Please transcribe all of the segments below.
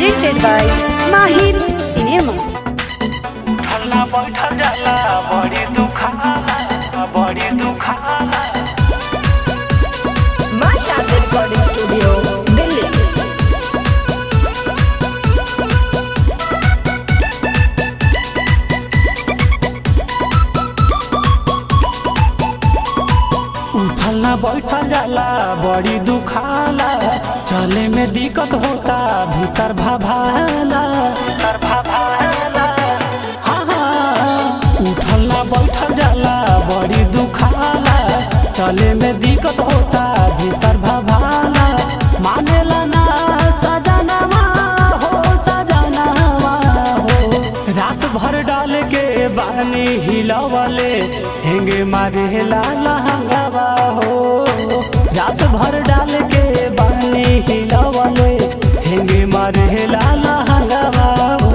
presented by Mahir Cinema. ठल्ला बैठल जाला बड़ी दुखाला बड़ी दुखाला। मां शादी रिकॉर्डिंग स्टूडियो दिल्ली। उठल ना बैठल जाला बड़ी दुखाला, चले में दिक्कत होता भीतर भाभाला भीतर भाभाला। हाँ हाँ उठल ना बैठल जाला बड़ी दुखाला, चले में दिक्कत होता भीतर भाभाला। मानेला ना सजनवा हो सजनवा हो, रात भर डाल के बानी हिलावले हेंगे मारे लाला हंगावा हो। रात भर डाल के बानी हिलावले हेंगे मारे लाला हंगावा हो।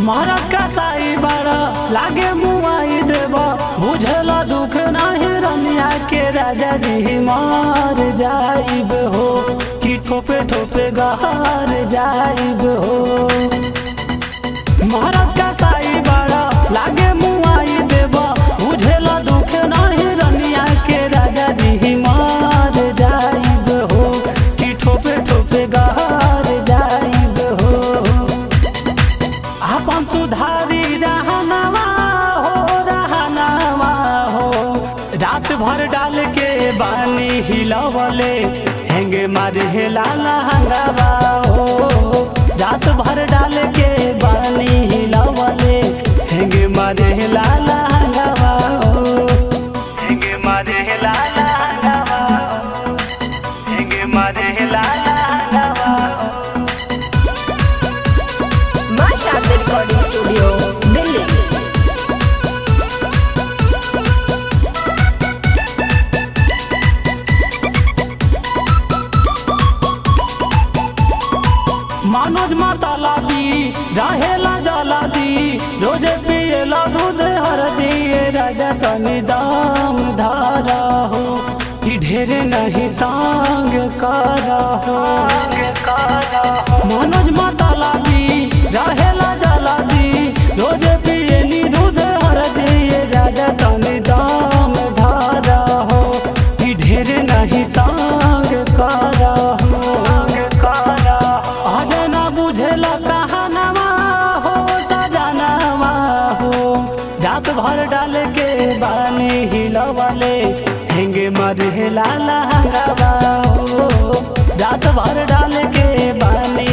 मारा कसाई बड़ा लागे मुआई देवा, बुझला दुख नाही रनिया के राजा जी मार जाइब हो कि ठोपे ठोपे गहार जाइब हो। मारा कसाई बड़ा लागे मुआई देवा, बुझला दुख नाही रनिया के राजा जी मार जाइब हो कि ठोपे ठोपे गहार जाइब हो। अपन सुधारी रहनवा हो, रात भर डाल के बानी हिलावले हेंगे मारे लाला हंगावा हो। रात भर डाल के बानी हिलावले हेंगे मारे लाला हंगावा हो। हेंगे मारे लाला हंगावा हो, हेंगे मारे लाला हंगावा हो। मां शादी रिकॉर्डिंग स्टूडियो दिल्ली। मनोज माताला दी रहेला जला दी, रोजे पिएला दूध हरदी राजा तनी दाम धारा हो कि ढेरे नहीं तांग करा हो। मनोज माताला दी रहेला जला दी, रोजे पिएली दूध हरदी राजा तनी दाम धारा हो कि ढेरे नहीं तांग करा हो। रात भर डाल के बानी हिलावले हेंगे मारे लाला हंगावा हो। रात भर डाल के बानी